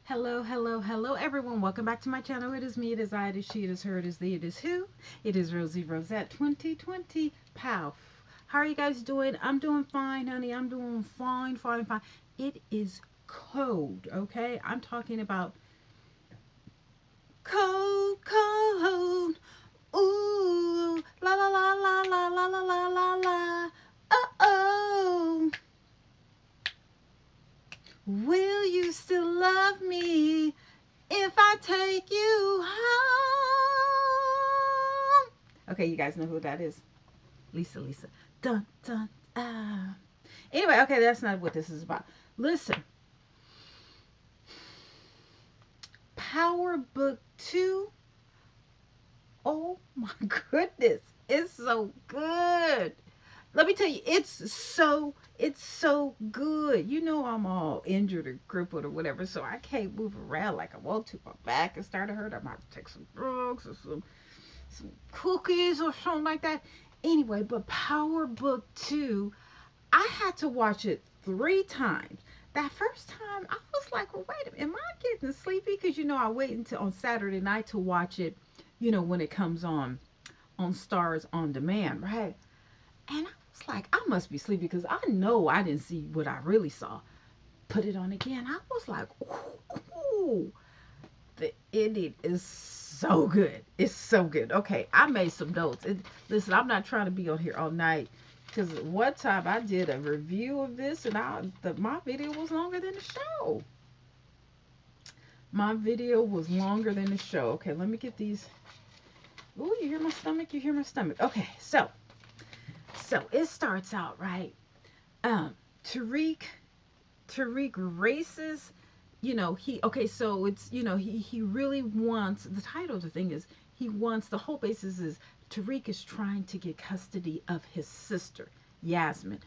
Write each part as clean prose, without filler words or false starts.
Hello, hello, hello, everyone. Welcome back to my channel. It is me, it is I, it is she, it is her, it is thee, it is who. It is Rosie Rosette 2020. Pow. How are you guys doing? I'm doing fine, honey. I'm doing fine, fine, fine. It is cold, okay? I'm talking about cold, cold. Ooh, la la la la la la la la la la. Uh oh. Will you still love me if I take you home? Okay, you guys know who that is. Lisa, Lisa. Dun, dun, ah. Anyway, okay, that's not what this is about. Listen, Power Book 2. Oh my goodness. It's so good. Let me tell you, it's so good. You know I'm all injured or crippled or whatever, so I can't move around like I want to. My back is starting to hurt. I might take some drugs or some cookies or something like that. Anyway, but Power Book 2, I had to watch it 3 times. That first time, I was like, well, wait a minute, am I getting sleepy? Because, I wait until on Saturday night to watch it, when it comes on Stars on Demand, right? And I was like, I must be sleepy because I know I didn't see what I really saw. Put it on again. I was like, ooh, the ending is so good. It's so good. Okay, I made some notes. Listen, I'm not trying to be on here all night because one time I did a review of this and my video was longer than the show. My video was longer than the show. Okay, let me get these. Ooh, you hear my stomach? You hear my stomach? Okay, so it starts out right. Um, Tariq Tariq races, he okay, so it's he really wants the title of the thing is he wants the whole basis is Tariq is trying to get custody of his sister, Yasmin.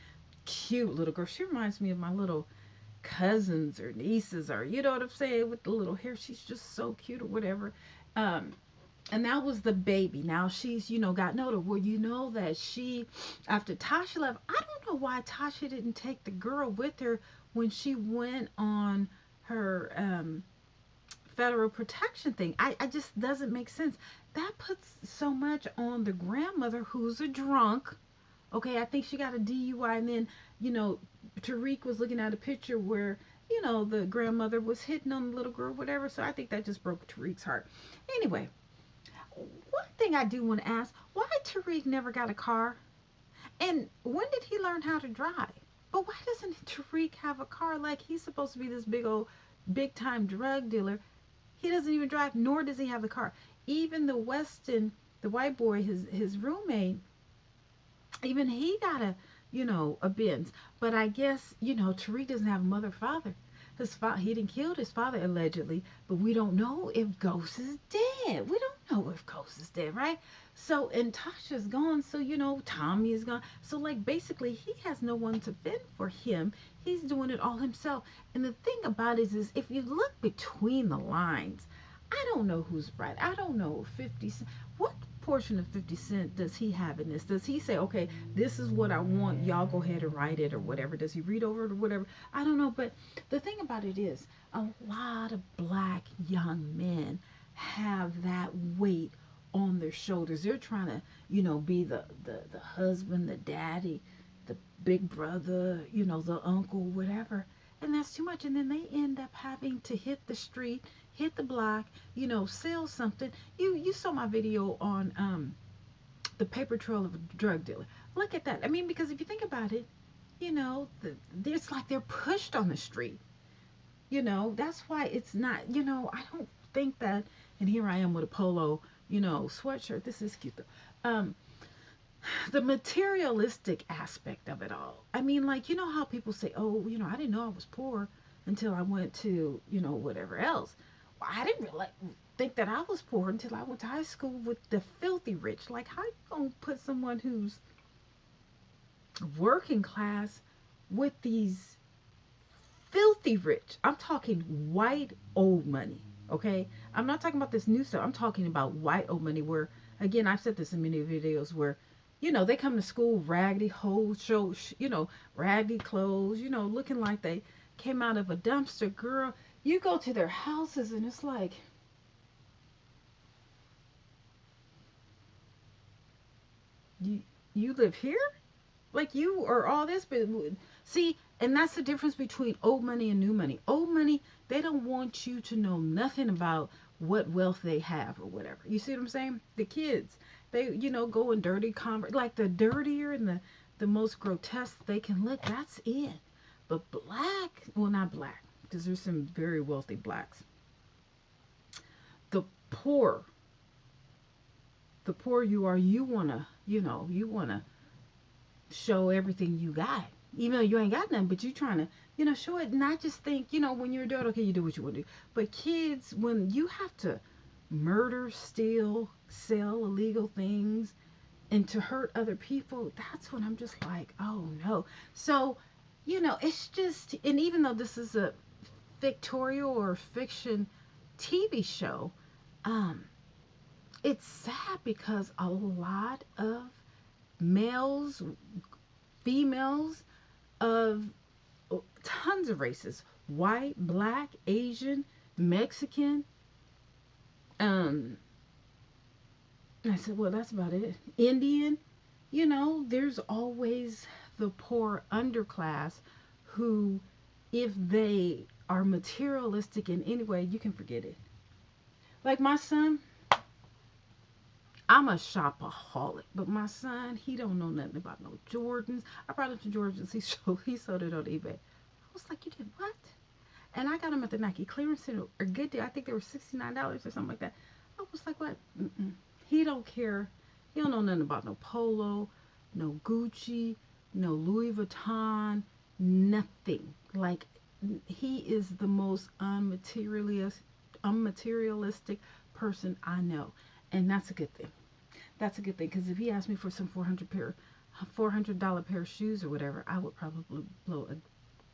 Cute little girl. She reminds me of my little cousins or nieces or you know what I'm saying, with the little hair. She's just so cute or whatever. Um and that was the baby. Now she's, gotten older. Well, you know that after Tasha left, I don't know why Tasha didn't take the girl with her when she went on her federal protection thing. I just doesn't make sense. That puts so much on the grandmother who's a drunk. Okay, I think she got a DUI, and then, you know, Tariq was looking at a picture where, the grandmother was hitting on the little girl, whatever. So I think that just broke Tariq's heart. Anyway, one thing I do want to ask, why Tariq never got a car? And when did he learn how to drive? But why doesn't Tariq have a car? Like, he's supposed to be this big old, big time drug dealer. He doesn't even drive, nor does he have a car. Even the Weston, the white boy, his roommate, even he got a Benz. But I guess, Tariq doesn't have a mother or father. He didn't kill his father allegedly, but we don't know if Ghost is dead. We don't know if Ghost is dead, right? So, and Tasha's gone, so, Tommy is gone. So, like, basically, he has no one to fend for him. He's doing it all himself. And the thing about it is if you look between the lines, I don't know who's right. I don't know 50 Cent. What portion of 50 Cent does he have in this? Does he say, okay, this is what I want, y'all go ahead and write it or whatever? Does he read over it or whatever? I don't know. But the thing about it is, a lot of black young men have that weight on their shoulders. They're trying to, be the husband, the daddy, the big brother, the uncle, whatever. And that's too much. And then they end up having to hit the street, hit the block, sell something. You saw my video on the paper trail of a drug dealer. Look at that. I mean, because if you think about it, it's like they're pushed on the street. That's why it's not, I don't think that, and here I am with a polo, sweatshirt. This is cute though. The materialistic aspect of it all. I mean, like, how people say, oh, I didn't know I was poor until I went to, whatever else. Well, I didn't really think that I was poor until I went to high school with the filthy rich. Like, how you gonna put someone who's working class with these filthy rich? I'm talking white old money, okay? I'm not talking about this new stuff. I'm talking about white old money where, again, I've said this in many videos where, they come to school raggedy, whole show, raggedy clothes, looking like they came out of a dumpster. Girl, You go to their houses and it's like, you you live here? Like you or all this, but see, and that's the difference between old money and new money. Old money, they don't want you to know nothing about what wealth they have or whatever. You see what I'm saying? The kids, they go in dirty convert, like the dirtier and the most grotesque they can look. That's it. But black, well, not black, because there's some very wealthy blacks. The poor, the poor you are, you wanna show everything you got. Even though you ain't got nothing, but you trying to, show it. Not just think, when you're adult, okay, you do what you want to do. But kids, when you have to murder, steal, sell illegal things, and to hurt other people, that's when I'm just like, oh no. So, it's just, and even though this is a fictorial or fiction TV show, um, it's sad because a lot of males, females of tons of races, white, black, Asian, Mexican. um I said, well, that's about it. Indian. There's always the poor underclass who, if they are materialistic in any way, you can forget it. Like my son, I'm a shopaholic, but my son, he don't know nothing about no Jordans. I brought him to Jordans. He sold it on eBay. I was like, you did what? And I got them at the Nike clearance center, a good deal. I think they were $69 or something like that. I was like, what? Mm-mm. He don't care. He don't know nothing about no Polo, no Gucci, no Louis Vuitton, nothing. Like, he is the most unmaterialistic person I know, and that's a good thing. That's a good thing, because if he asked me for some $400 pair of shoes or whatever, I would probably blow a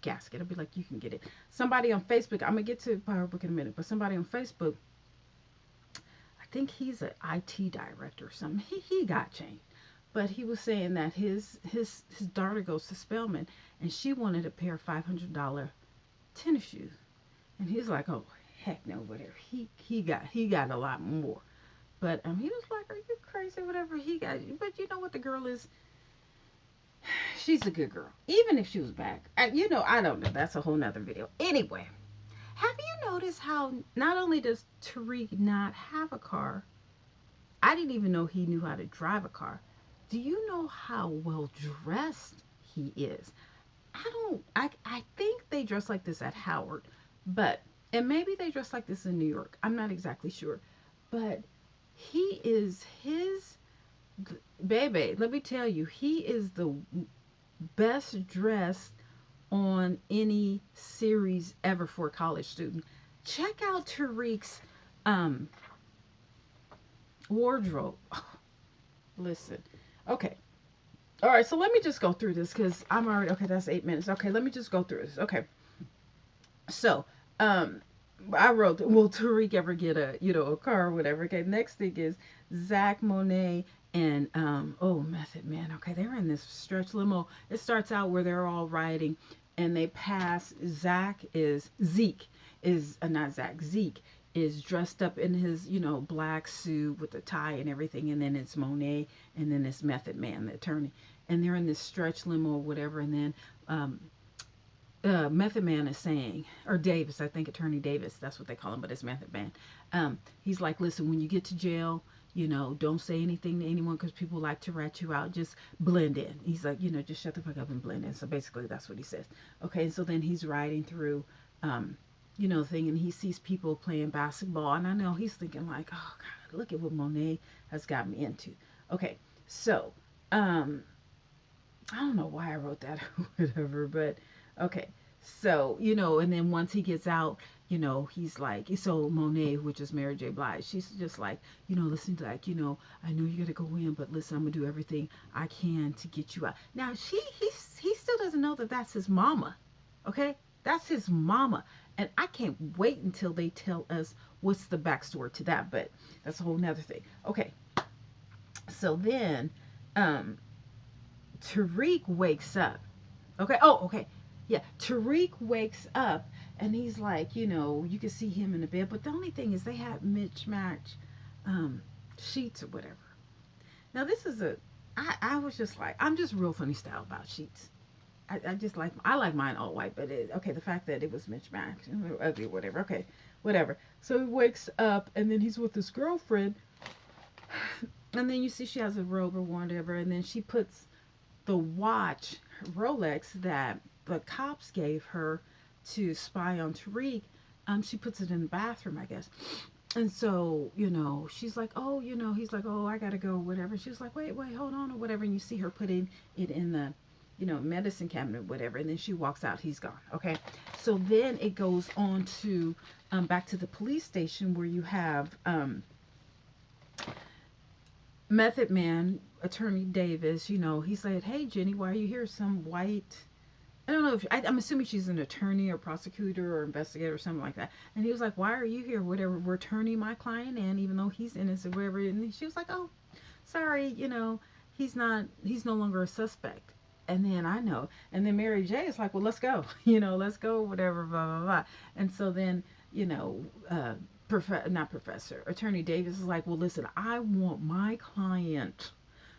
gasket. I'd be like, you can get it. Somebody on Facebook, I'm gonna get to PowerBook in a minute, but somebody on Facebook, I think he's an IT director or something. He got changed, but he was saying that his daughter goes to Spelman, and she wanted a pair of $500 tennis shoes, and he's like, oh heck no, whatever. He got a lot more, but he was like, are you crazy? Whatever he got, but you know what the girl is. She's a good girl. Even if she was back. I don't know. That's a whole nother video. Anyway, have you noticed how not only does Tariq not have a car, I didn't even know he knew how to drive a car. Do you know how well dressed he is? I think they dress like this at Howard, but, and maybe they dress like this in New York. I'm not exactly sure. But he is his baby. Let me tell you, he is the best dressed on any series ever for a college student. Check out Tariq's um, wardrobe. Oh, listen. Okay. All right. So let me just go through this because I'm already, okay, that's 8 minutes. Okay. Let me just go through this. Okay. So, I wrote, will Tariq ever get a car or whatever? Okay. Next thing is Zach Monet and oh, Method Man. Okay, they're in this stretch limo. It starts out where they're all riding, and they pass. Zeke is not Zach. Zeke is dressed up in his black suit with the tie and everything, and then it's Monet, and then it's Method Man, the attorney, and they're in this stretch limo or whatever, and then Method Man is saying, or Davis, I think Attorney Davis, that's what they call him, but it's Method Man. He's like, listen, when you get to jail, don't say anything to anyone because people like to rat you out. Just blend in. He's like, just shut the fuck up and blend in. So basically, that's what he says. Okay, so then he's riding through, the thing, and he sees people playing basketball, and I know he's thinking like, oh God, look at what Monet has got me into. Okay, so I don't know why I wrote that or whatever, but okay. So, and then once he gets out, he's like, so Monet, which is Mary J. Blige, she's just like, listen, like, I know you gotta go in, but listen, I'm gonna do everything I can to get you out. Now, he still doesn't know that that's his mama, okay? That's his mama, and I can't wait until they tell us what's the backstory to that, but that's a whole nother thing. Okay, so then, Tariq wakes up. Okay. Oh, okay. Yeah. Tariq wakes up and he's like, you can see him in the bed, but the only thing is they had mismatched um, sheets or whatever. Now this is I was just like, I'm just real funny style about sheets. I just like, I like mine all white, but okay, the fact that it was mismatched and they were ugly, whatever, okay, whatever. So he wakes up and then he's with his girlfriend, and then you see she has a robe or whatever, and then she puts the watch, Rolex, that the cops gave her to spy on Tariq. She puts it in the bathroom, I guess. And so, she's like, oh, he's like, oh, I gotta go, whatever. She's like, wait, hold on, or whatever. And you see her putting it in the, medicine cabinet, whatever. And then she walks out. He's gone. Okay. So then it goes on to back to the police station where you have Method Man, Attorney Davis. He said, hey, Jenny, why are you here? Some white, I don't know if I'm assuming she's an attorney or prosecutor or investigator or something like that. And he was like, "Why are you here? Whatever. We're turning my client in, even though he's innocent, whatever." And she was like, "Oh, sorry. He's not. He's no longer a suspect." And then I know. And then Mary J is like, "Well, let's go. Let's go. Whatever. Blah blah blah." And so then, not professor, Attorney Davis is like, "Well, listen. I want my client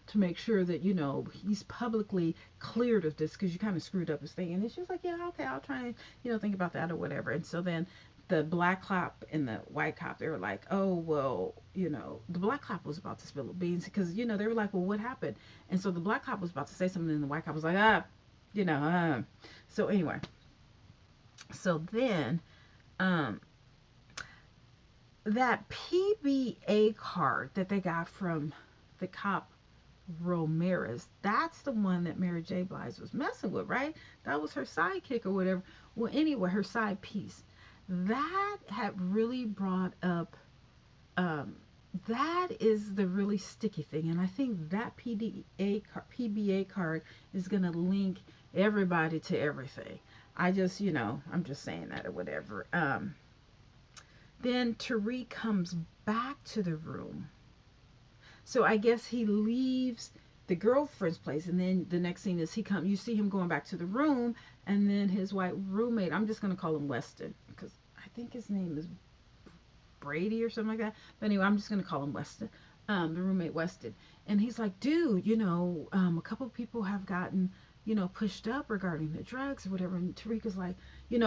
to make sure that he's publicly cleared of this because you kind of screwed up his thing." And then she was like, yeah, okay, I'll try and think about that or whatever. And so then the black cop and the white cop, they were like, oh well, the black cop was about to spill the beans because they were like, well, what happened? And so the black cop was about to say something and the white cop was like, so anyway, so then um that PBA card that they got from the cop Ramirez. That's the one that Mary J. Blige was messing with, right? That was her sidekick or whatever. Well, anyway, her side piece. That had really brought up, um, that is the really sticky thing. And I think that PBA card is going to link everybody to everything. I just, I'm just saying that or whatever. Then Tariq comes back to the room, so I guess he leaves the girlfriend's place, and then the next scene is you see him going back to the room, and then his white roommate, I'm just gonna call him Weston, because I think his name is Brady or something like that. But anyway, I'm just gonna call him Weston, the roommate Weston, and he's like, dude, a couple of people have gotten, pushed up regarding the drugs or whatever. And Tariq is like, you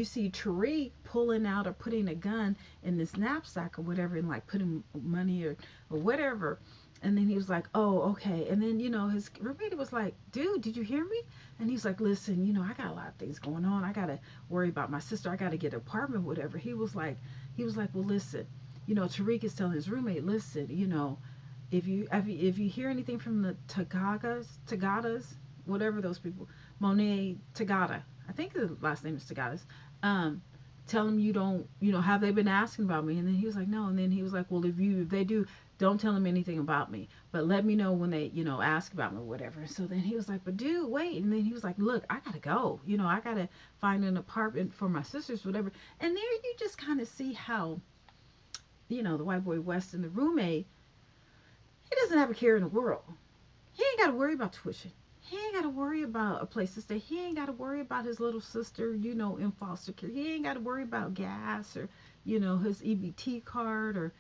see Tariq pulling out or putting a gun in this knapsack or whatever, and like putting money or whatever. And then he was like, oh, okay. And then, his roommate was like, dude, did you hear me? And he's like, listen, I got a lot of things going on. I got to worry about my sister. I got to get an apartment, whatever. He was like, well, listen, Tariq is telling his roommate, listen, if you hear anything from the Tagadas, whatever those people, Monet Tagada, I think the last name is Tagadas, tell them you don't, have they been asking about me? And then he was like, no. And then he was like, well, if they do, don't tell them anything about me, but let me know when they, ask about me or whatever. So then he was like, but dude, wait. And then he was like, look, I gotta go. I gotta find an apartment for my sisters, whatever. And there you just kind of see how, the white boy West and the roommate, he doesn't have a care in the world. He ain't gotta worry about tuition. He ain't got to worry about a place to stay. He ain't got to worry about his little sister, in foster care. He ain't got to worry about gas or, his EBT card or,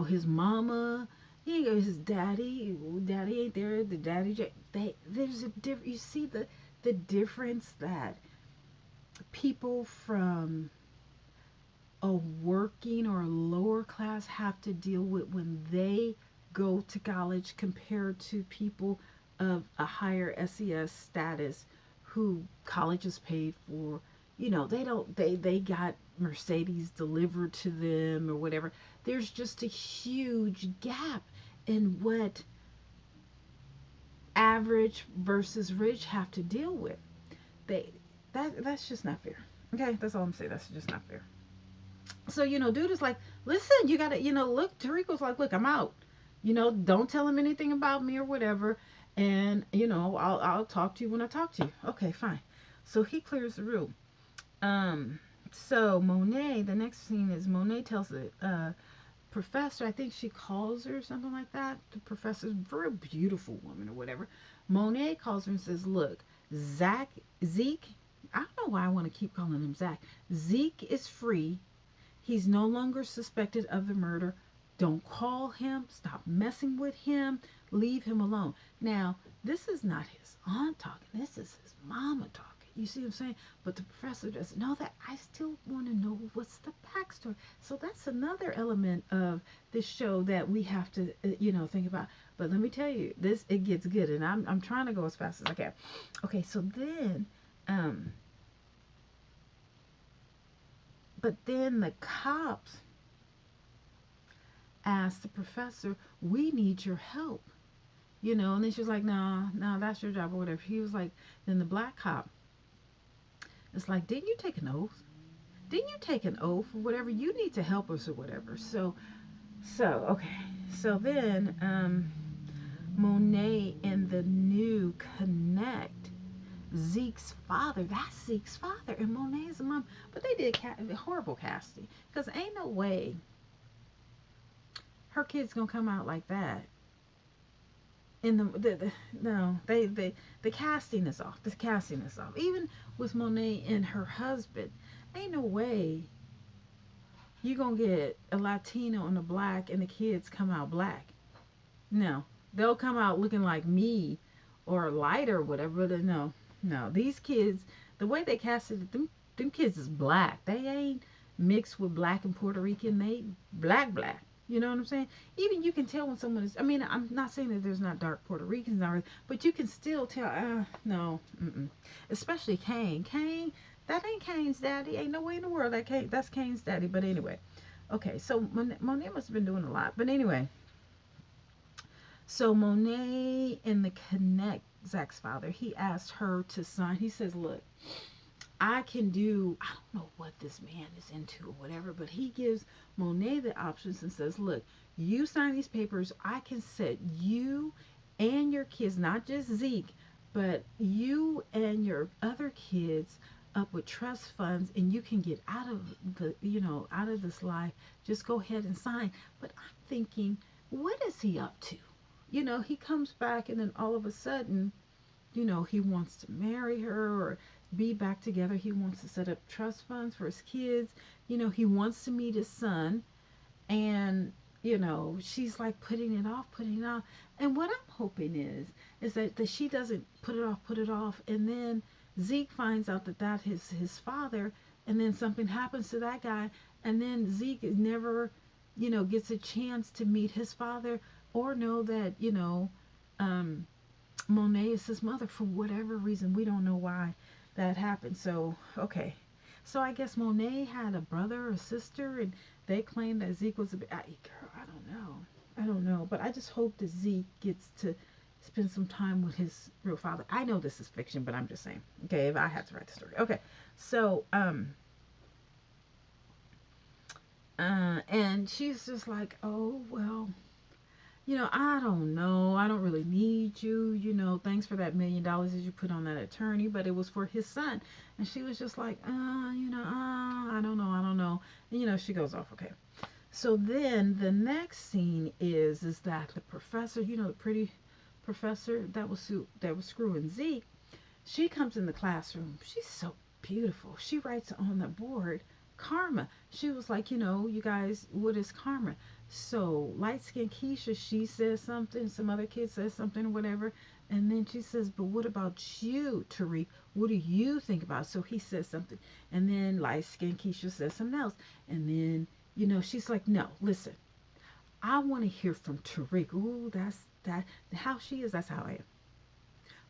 his mama. He ain't got his daddy. Daddy ain't there. The daddy. There's a different. You see the difference that people from a working or a lower class have to deal with when they go to college compared to people of a higher SES status who college is paid for. They got Mercedes delivered to them or whatever. There's just a huge gap in what average versus rich have to deal with. That's just not fair. Okay, that's all I'm saying. That's just not fair. So, dude is like, listen, you gotta, look, Tariq was like, look, I'm out. Don't tell him anything about me or whatever. And, I'll talk to you when I talk to you. Okay, fine. So he clears the room. So Monet, the next scene is Monet tells the professor, I think she calls her or something like that. The professor's a very beautiful woman or whatever. Monet calls her and says, look, Zeke, I don't know why I want to keep calling him Zach. Zeke is free. He's no longer suspected of the murder. Don't call him. Stop messing with him. Leave him alone. Now, this is not his aunt talking. This is his mama talking. You see what I'm saying? But the professor doesn't know that. I still want to know what's the backstory. So that's another element of this show that we have to, think about. But let me tell you, this it gets good, and I'm trying to go as fast as I can. Okay, so then, um, but then the cops asked the professor, "We need your help." And then she was like, "No, no, that's your job or whatever." He was like, then the black cop, it's like, "Didn't you take an oath? Didn't you take an oath or whatever? You need to help us or whatever." Okay. So then, Monet and the new connect. Zeke's father, that's Zeke's father, and Monet's mom. But they did horrible casting, because ain't no way her kid's gonna come out like that. In the no, the casting is off. The casting is off. Even with Monet and her husband, ain't no way you gonna get a Latino and a black and the kids come out black. No, they'll come out looking like me or lighter or whatever. But no, no, these kids, the way they casted them kids is black. They ain't mixed with black and Puerto Rican. They black black. You know what I'm saying? Even you can tell when someone is. I mean, I'm not saying that there's not dark Puerto Ricans, but you can still tell. No, especially Kane. Kane, that ain't Kane's daddy. Ain't no way in the world that's Kane's daddy. But anyway, okay. So Monet must have been doing a lot. But anyway, so Monet in the Connect, Zach's father, he asked her to sign. He says, "Look, I can do, I don't know what this man is into or whatever, but he gives Monet the options and says, look, you sign these papers, I can set you and your kids, not just Zeke, but you and your other kids up with trust funds, and you can get out of out of this life. Just go ahead and sign." But I'm thinking, what is he up to? He comes back and then all of a sudden, he wants to marry her or be back together. He wants to set up trust funds for his kids. He wants to meet his son. And, she's like putting it off. And what I'm hoping is that she doesn't put it off. And then Zeke finds out that that is his father. And then something happens to that guy. And then Zeke never, gets a chance to meet his father or know that, um, Monet is his mother for whatever reason. We don't know why that happened. So, okay. So I guess Monet had a brother or sister, and they claimed that Zeke was girl, I don't know. I don't know. But I just hope that Zeke gets to spend some time with his real father. I know this is fiction, but I'm just saying. Okay, if I had to write the story. Okay. So, and she's just like, "Oh, well, I don't know. I don't really need you. Thanks for that $1 million that you put on that attorney, but it was for his son." And she was just like, I don't know. I don't know. And, she goes off. Okay. So then the next scene is that the professor, the pretty professor that was screwing Zeke, she comes in the classroom. She's so beautiful. She writes on the board, "Karma." She was like, "You guys, what is karma?" So light skinned Keisha, she says something, some other kid says something or whatever, and then she says, "But what about you, Tariq? What do you think about it?" So he says something, and then light skinned Keisha says something else, and then she's like, "No, listen, I want to hear from Tariq." Ooh, that's that. How she is, that's how I am.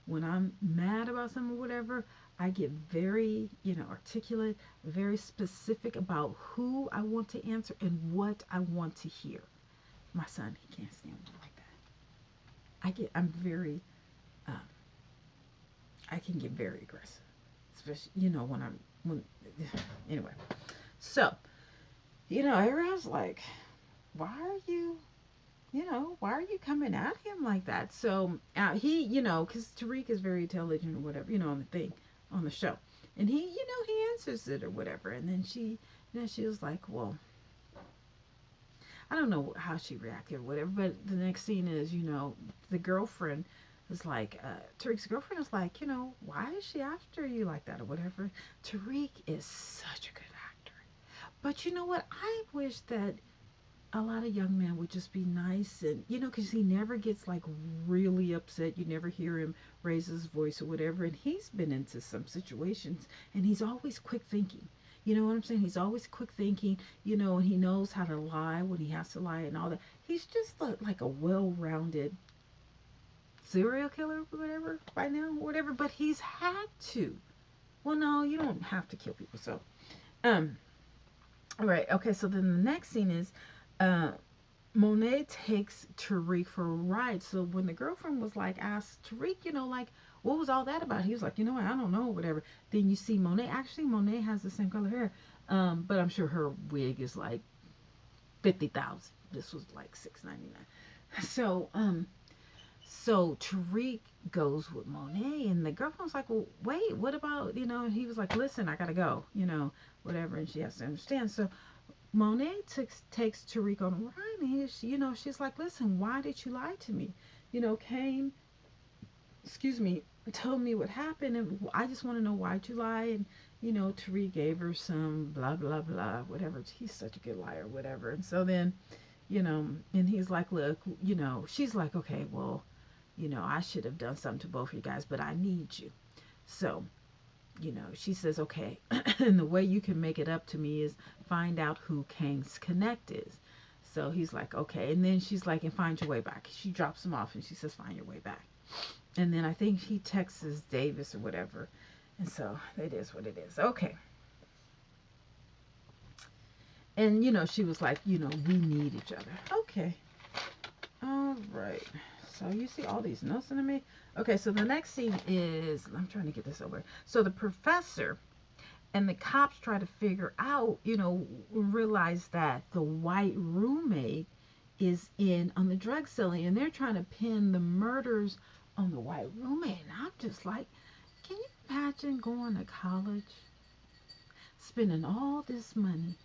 When I'm mad about something or whatever, I get very, articulate, very specific about who I want to answer and what I want to hear. My son, he can't stand me like that. I'm very, um, I can get very aggressive, especially, anyway. So, everyone's like, why are you, why are you coming at him like that? So he, because Tariq is very intelligent or whatever, on the thing, on the show. And he answers it or whatever. And then she was like, well, I don't know how she reacted or whatever. But the next scene is, the girlfriend It's like Tariq's girlfriend is like, why is she after you like that or whatever? Tariq is such a good actor. But you know what? I wish that a lot of young men would just be nice and, because he never gets like really upset. You never hear him raise his voice or whatever. And he's been into some situations and he's always quick thinking. You know what I'm saying? He's always quick thinking, and he knows how to lie when he has to lie and all that. He's just like a well rounded serial killer or whatever by now, whatever. But he's had to. Well, no, you don't have to kill people. So, um, all right. Okay. So then the next scene is, uh, Monet takes Tariq for a ride. So when the girlfriend was like, asked Tariq, like, what was all that about? He was like, I don't know, whatever. Then you see Monet. Actually, Monet has the same color hair, but I'm sure her wig is like 50,000. This was like 699. So Tariq goes with Monet, and the girlfriend was like, well, wait, what about, And he was like, listen, I gotta go, whatever, and she has to understand. So Monet takes Tariq on a ride, and she's like, listen, why did you lie to me? Kane, excuse me, told me what happened, and I just want to know why'd you lie. And Tariq gave her some blah blah blah, whatever. He's such a good liar, whatever. And so then, and he's like, look, she's like, okay, well, I should have done something to both of you guys, but I need you. So she says, okay, and the way you can make it up to me is find out who Kane's connect is. So he's like, okay. And then she's like, and find your way back. She drops him off and she says, find your way back. And then I think he texts Davis or whatever. And so it is what it is. Okay. And, she was like, we need each other. Okay. All right. So you see all these notes under me? Okay, so the next scene is, I'm trying to get this over. So the professor and the cops try to figure out, realize that the white roommate is in on the drug selling, and they're trying to pin the murders on the white roommate. And I'm just like, can you imagine going to college, spending all this money,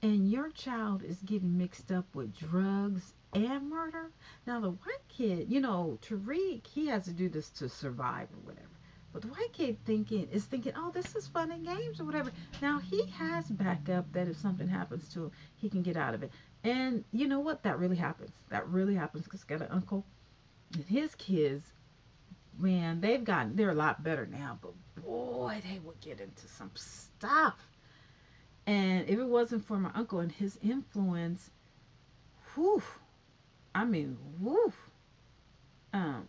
and your child is getting mixed up with drugs and murder? Now the white kid, Tariq, he has to do this to survive or whatever. But the white kid is thinking, oh, this is fun and games or whatever. Now he has backup that if something happens to him, he can get out of it. And you know what? That really happens. That really happens because he's got an uncle and his kids, man, they're a lot better now. But boy, they would get into some stuff. And if it wasn't for my uncle and his influence, whew, I mean, whew, um,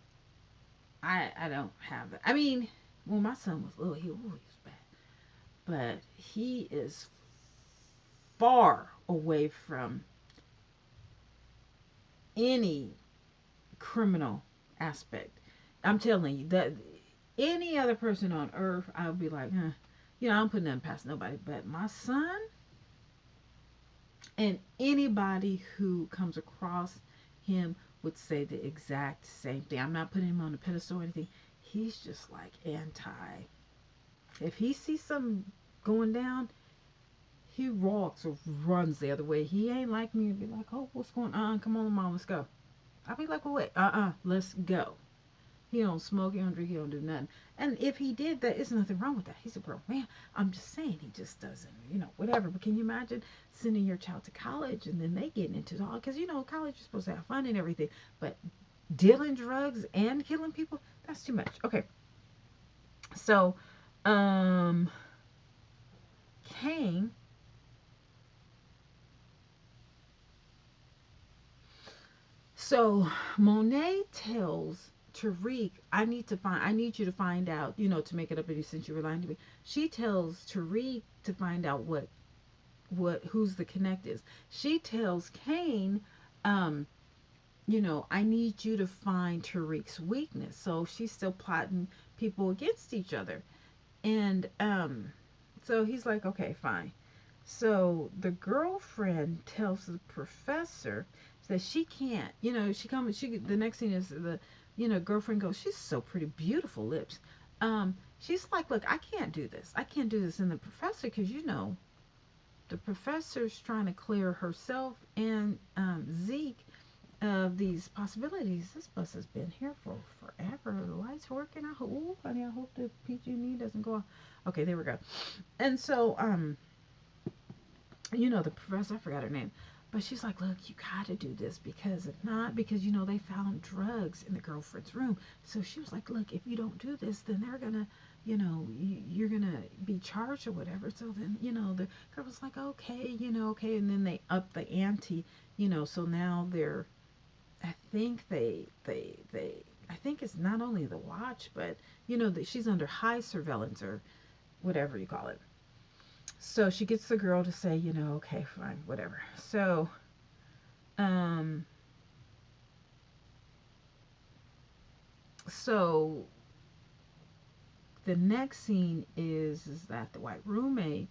I don't have that. I mean, when my son was little, he was bad, but he is far away from any criminal aspect. I'm telling you that any other person on earth, I would be like, I'm putting nothing past nobody. But my son and anybody who comes across him would say the exact same thing. I'm not putting him on a pedestal or anything. He's just like anti. If he sees something going down, he walks or runs the other way. He ain't like me to be like, oh, what's going on? Come on, mom, let's go. I'll be like, well, wait, let's go. He don't smoke, he don't drink, he don't do nothing. And if he did, there is nothing wrong with that. He's a grown man. I'm just saying he just doesn't, whatever. But can you imagine sending your child to college and then they getting into it all? Because, college is supposed to have fun and everything. But dealing drugs and killing people, that's too much. Okay. So, Kane. So Monet tells Tariq, I need you to find out, to make it up since you were lying to me. She tells Tariq to find out who's the connect is. She tells Kane, um, I need you to find Tariq's weakness. So she's still plotting people against each other. And so he's like, okay, fine. So the girlfriend tells the professor that she can't, the next thing is girlfriend goes, she's so pretty, beautiful lips. She's like, look, I can't do this. I can't do this. And the professor, because the professor's trying to clear herself and Zeke of these possibilities. This bus has been here for forever. The lights working. I hope, ooh, honey, I hope the PG&E doesn't go off. Okay, there we go. And so, the professor, I forgot her name, but she's like, look, you gotta do this because if not, because they found drugs in the girlfriend's room. So she was like, look, if you don't do this, then they're gonna, you're gonna be charged or whatever. So then, the girl was like, okay, okay, and then they up the ante, so now they're, I think I think it's not only the watch, but that she's under high surveillance or whatever you call it. So she gets the girl to say, okay, fine, whatever. Um, so the next scene is that the white roommate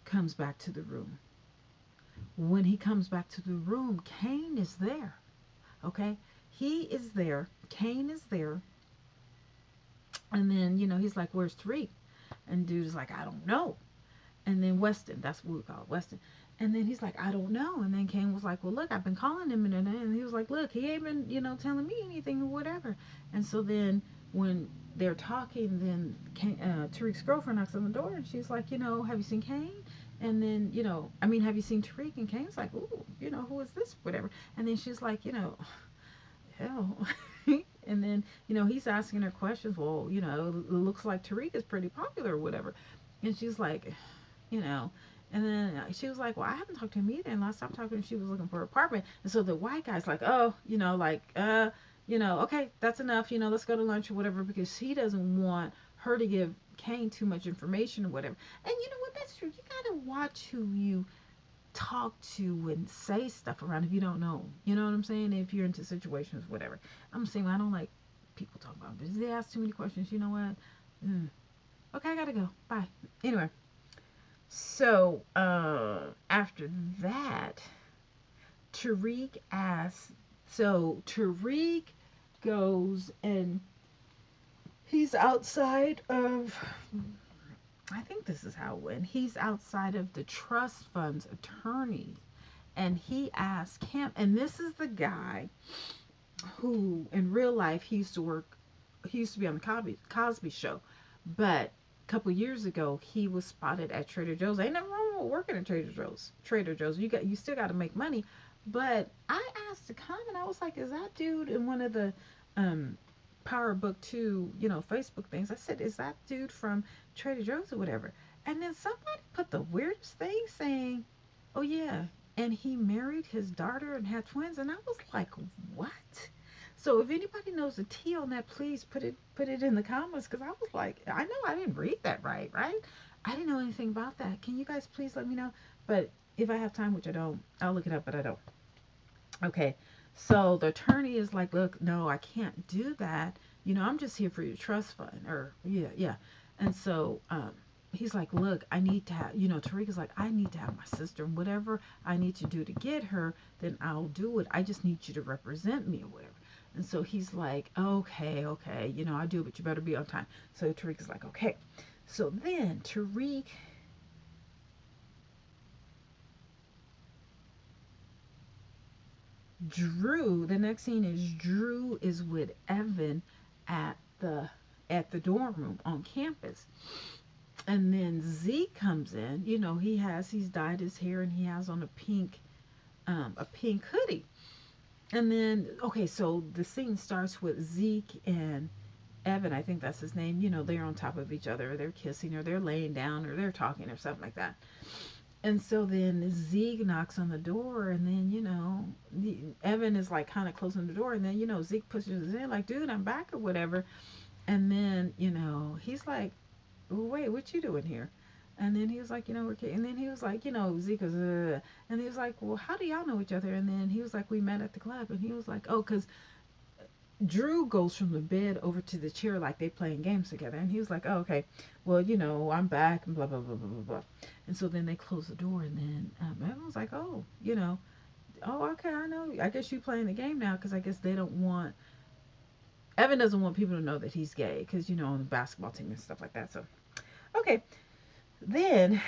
comes back to the room. When he comes back to the room, Kane is there. Okay, he is there. Kane is there, and then he's like, "Where's Tariq?" And dude is like, "I don't know." And then Weston, that's what we call it, Weston. And then he's like, I don't know. And then Kane was like, well, look, I've been calling him, and he was like, look, he ain't been, telling me anything or whatever. And so then when they're talking, then Tariq's girlfriend knocks on the door, and she's like, have you seen Kane? And then, I mean, have you seen Tariq? And Kane's like, ooh, who is this? Whatever. And then she's like, hell. And then, he's asking her questions. Well, it looks like Tariq is pretty popular or whatever. And she's like, you know. And then she was like, well, I haven't talked to him either. And last time I talked to him, she was looking for an apartment. And so the white guy's like, oh, okay, that's enough. Let's go to lunch or whatever, because he doesn't want her to give Kane too much information or whatever. And you know what? That's true. You got to watch who you talk to and say stuff around if you don't know. You know what I'm saying? If you're into situations, whatever. I'm saying I don't like people talking about this. They ask too many questions. You know what? Okay, I got to go. Bye. Anyway. So after that, Tariq asks. So Tariq goes and he's outside of. I think this is how it went. He's outside of the trust fund's attorney, and he asks him. And this is the guy who, in real life, he used to work. He used to be on the Cosby Show, but couple years ago he was spotted at Trader Joe's. Ain't nothing wrong with working at Trader Joe's. You still got to make money. But I asked to comment. I was like, is that dude in one of the Power Book 2, Facebook things? I said, is that dude from Trader Joe's or whatever? And then somebody put the weirdest thing saying, oh yeah, and he married his daughter and had twins. And I was like, what? So if anybody knows the tea on that, please put it in the comments, because I was like, I know I didn't read that right? I didn't know anything about that. Can you guys please let me know? But if I have time, which I don't, I'll look it up, but I don't. Okay. So the attorney is like, look, no, I can't do that. I'm just here for your trust fund, or yeah, yeah. And so he's like, look, I need to have, Tariq is like, I need to have my sister, and whatever I need to do to get her, then I'll do it. I just need you to represent me or whatever. And so he's like, okay, okay, I do, but you better be on time. So Tariq is like, okay. So then Tariq, the next scene is Drew is with Evan at the dorm room on campus. And then Zeke comes in, he's dyed his hair and he has on a pink hoodie. And then, okay, so the scene starts with Zeke and Evan, I think that's his name. They're on top of each other, or they're kissing, or they're laying down, or they're talking, or something like that. And so then Zeke knocks on the door, and then, Evan is like kind of closing the door, and then, Zeke pushes in, like, dude, I'm back, or whatever. And then, he's like, wait, what you doing here? And then he was like, we're kidding. And then he was like, Zeke was, and he was like, well, how do y'all know each other? And then he was like, we met at the club. And he was like, oh, because Drew goes from the bed over to the chair like they playing games together. And he was like, oh, okay, well, I'm back, and blah, blah, blah, blah, blah, blah. And so then they close the door, and then Evan was like, oh, oh, okay, I know. I guess you playing the game now, because I guess they don't want, Evan doesn't want people to know that he's gay, because, on the basketball team and stuff like that. So, okay. Then,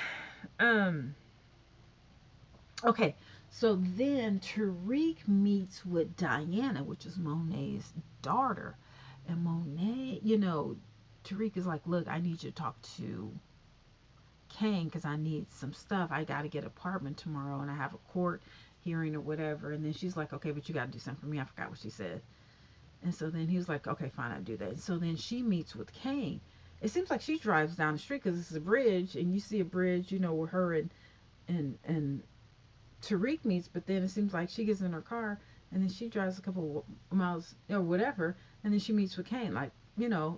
okay, So then Tariq meets with Diana, which is Monet's daughter. And Monet, Tariq is like, look, I need you to talk to Kane because I need some stuff. I got to get an apartment tomorrow and I have a court hearing or whatever. And then she's like, okay, but you got to do something for me. I forgot what she said. And so then he was like, okay, fine, I'll do that. And so then she meets with Kane. It seems like she drives down the street because it's a bridge, and you see a bridge, where her and Tariq meets. But then it seems like she gets in her car, and then she drives a couple of miles or whatever, and then she meets with Kane. Like,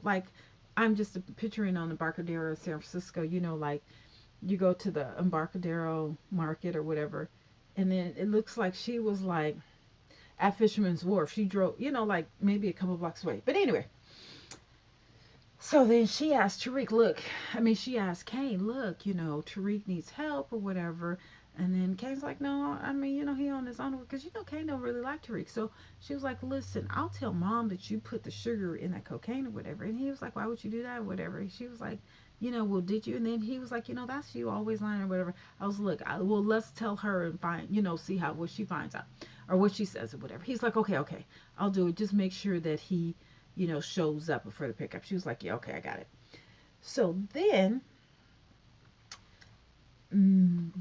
like I'm just picturing on the Embarcadero, San Francisco. Like you go to the Embarcadero market or whatever, and then it looks like she was like at Fisherman's Wharf. She drove, like maybe a couple blocks away. But anyway, so then she asked Tariq, look, she asked Kane, look, Tariq needs help or whatever. And then Kane's like, no, he on his own. Because, Kane don't really like Tariq. So she was like, listen, I'll tell mom that you put the sugar in that cocaine or whatever. And he was like, why would you do that or whatever? And she was like, well, did you? And then he was like, that's you always lying or whatever. I was, look, well, let's tell her and find, see what she finds out or what she says or whatever. He's like, okay, I'll do it. Just make sure that he, shows up before the pickup. She was like, yeah, okay, I got it. So then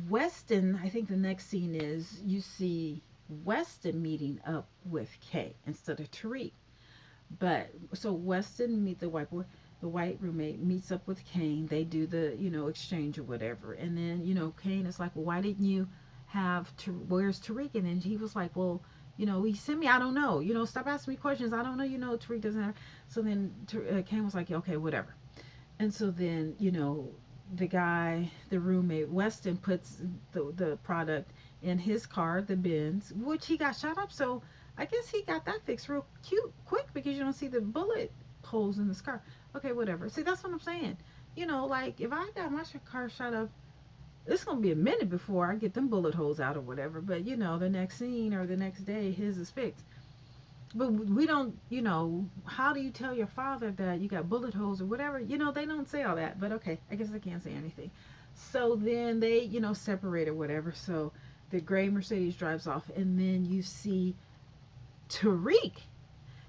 Weston, I think the next scene is you see Weston meeting up with Kay instead of Tariq. But so Weston meet the white boy, the white roommate meets up with Kane. They do the exchange or whatever, and then Kane is like, well, why didn't you have where's Tariq? And then he was like, well, he sent me. I don't know. Stop asking me questions. I don't know. Tariq doesn't have. So then Kane was like, yeah, okay, whatever. And so then the guy, the roommate, Weston puts the product in his car, the Benz, which he got shot up. So I guess he got that fixed real cute, quick because you don't see the bullet holes in his car. Okay, whatever. See, that's what I'm saying. Like if I got my car shot up, it's gonna be a minute before I get them bullet holes out or whatever. But the next scene or the next day, his is fixed. But we don't, how do you tell your father that you got bullet holes or whatever? They don't say all that. But okay, I guess I can't say anything. So then they, separate or whatever. So the gray Mercedes drives off, and then you see Tariq.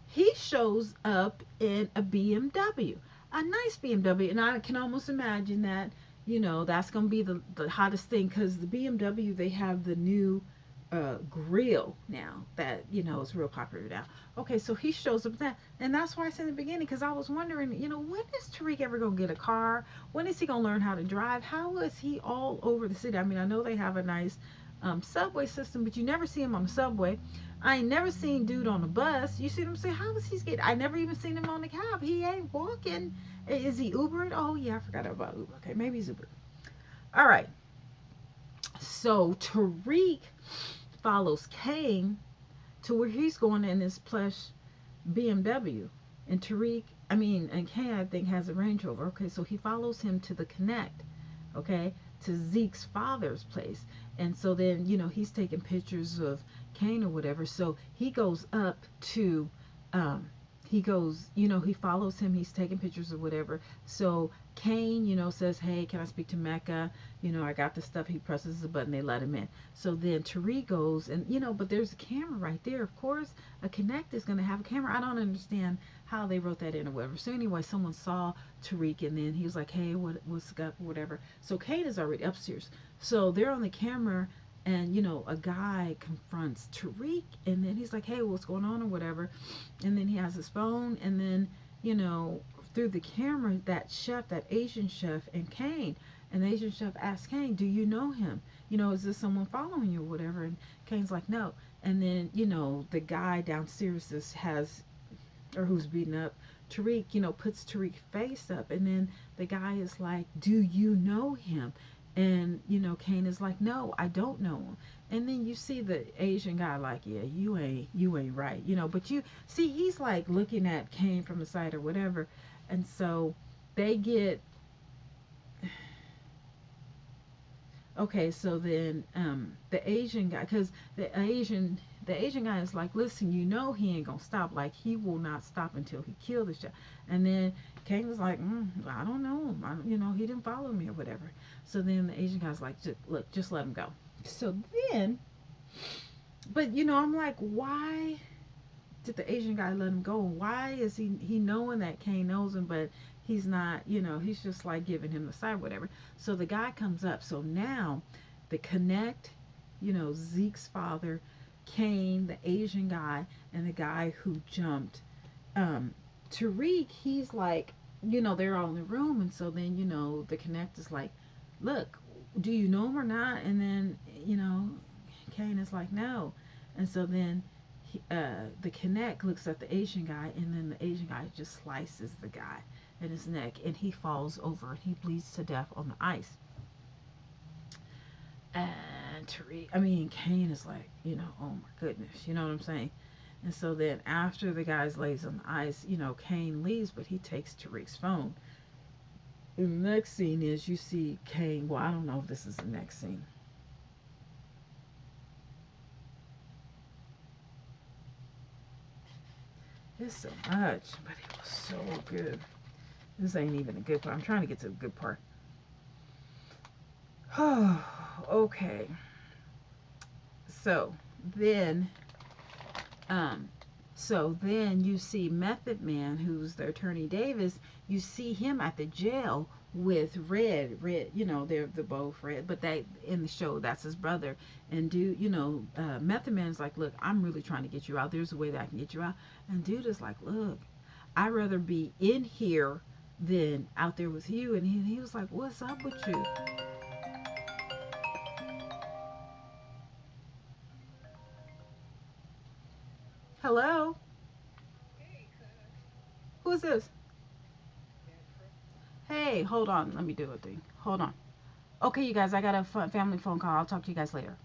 He shows up in a BMW, a nice BMW, and I can almost imagine that, that's gonna be the hottest thing because the BMW they have the new grill now that is real popular now. Okay, so he shows up that, and that's why I said in the beginning because I was wondering, when is Tariq ever gonna get a car? When is he gonna learn how to drive? How is he all over the city? I know they have a nice subway system, but you never see him on the subway. I ain't never seen dude on the bus. You see what I'm saying? How is he getting? I never even seen him on the cab. He ain't walking. Is he Ubered? Oh yeah, I forgot about Uber. Okay, maybe he's Uber. All right. So Tariq follows Kane to where he's going in this plush BMW. And and Kane, I think, has a Range Rover. Okay, so he follows him to the Connect, okay, to Zeke's father's place. And so then, he's taking pictures of Kane or whatever. So he goes up to, he follows him. He's taking pictures or whatever. So Kane, says, hey, can I speak to Mecca? I got the stuff. He presses the button. They let him in. So then Tariq goes and, but there's a camera right there. Of course, a Connect is going to have a camera. I don't understand how they wrote that in or whatever. So anyway, someone saw Tariq and then he was like, hey, what's up or whatever. So Kane is already upstairs. So they're on the camera and, a guy confronts Tariq and then he's like, hey, what's going on or whatever. And then he has his phone and then, through the camera, that chef, that Asian chef, and Kane. And the Asian chef asks Kane, do you know him? Is this someone following you or whatever? And Kane's like, no. And then, the guy downstairs who's beating up Tariq, puts Tariq's face up. And then the guy is like, do you know him? And, Kane is like, no, I don't know him. And then you see the Asian guy like, yeah, you ain't right. But you see, he's like looking at Kane from the side or whatever. And so they get, okay, so then the Asian guy, because the Asian guy is like, listen, he ain't gonna stop. Like, he will not stop until he kills this guy. And then Kane was like, I don't know him. He didn't follow me or whatever. So then the Asian guy's like, look, just let him go. So then But I'm like, why did the Asian guy let him go? Why is he knowing that Cain knows him, but he's not, he's just like giving him the side, whatever. So the guy comes up. So now the connect, Zeke's father, Cain, the Asian guy, and the guy who jumped, Tariq, he's like, they're all in the room, and so then, the connect is like, look, do you know him or not? And then, Cain is like, no. And so then the connect looks at the Asian guy, and then the Asian guy just slices the guy in his neck, and he falls over and he bleeds to death on the ice. And Cain is like, oh my goodness, you know what I'm saying? And so then after the guy lays on the ice, Cain leaves, but he takes Tariq's phone. And the next scene is you see Cain. Well, I don't know if this is the next scene. It's so much, but it was so good. This ain't even a good part. I'm trying to get to the good part. Oh, okay. So then, um, you see Method Man, who's the attorney Davis. You see him at the jail with Red. They're both Red, but they in the show that's his brother. And Method Man's like, look, I'm really trying to get you out. There's a way that I can get you out. And dude is like, look, I'd rather be in here than out there with you. And he was like, what's up with you? Hello, who's this? Hey, hold on. Let me do a thing. Hold on. Okay, you guys, I got a family phone call. I'll talk to you guys later.